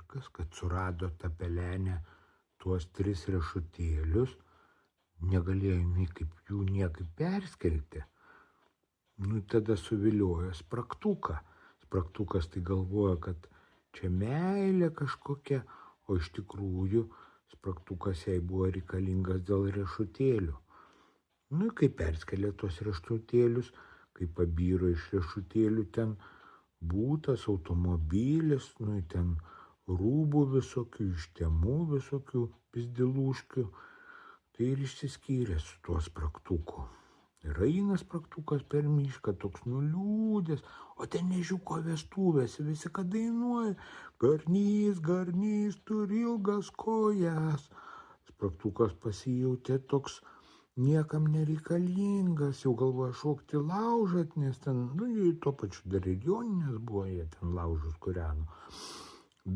cirkas, kad surado tą pelenę tuos 3 riešutėlius, negalėjo jinai jų niekaip perskelti. Nu, tada suviliojo Spragtuką. Spragtukas tai galvojo, kad čia meilė kažkokia, o iš tikrųjų Spragtukas jai buvo reikalingas dėl riešutėlių. Nu, kai perskelė tuos riešutėlius, kai pabyro iš riešutėlių ten būtas, automobilis, nu, ten rūbų visokių, ištemų visokių pizdilūškių, tai ir išsiskyrė su tuo Spragtuku. Ir eina Spragtukas per mišką, toks nuliūdęs, o ten ežiuko vestuvės, visi ką dainuoja, garnys, garnys, turi ilgas kojas. Spragtukas pasijautė toks niekam nereikalingas, jau galvoja šokti laužat, nes ten, nu, tuo pačiu dar ir joninės buvo, jie ten laužus kūreno.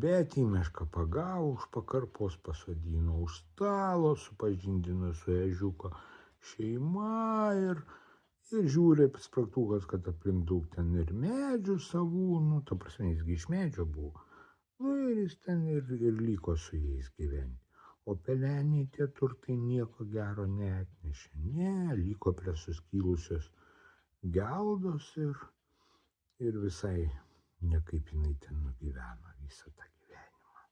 Bet į mišką pagavo, už pakarpos pasodino, už stalo supažindino su ežiuko šeima ir žiūri Spragtukas, kad aplink daug ten ir medžių savų, nu, ta prasme, jisgi iš medžio buvo. Nu, ir jis ten ir liko su jais gyventi. O peleniai tie turtai nieko gero neatnešė. Ne, liko prie suskylusios geldos ir visai nekaip jinai ten nugyveno visą tą gyvenimą.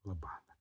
Labą.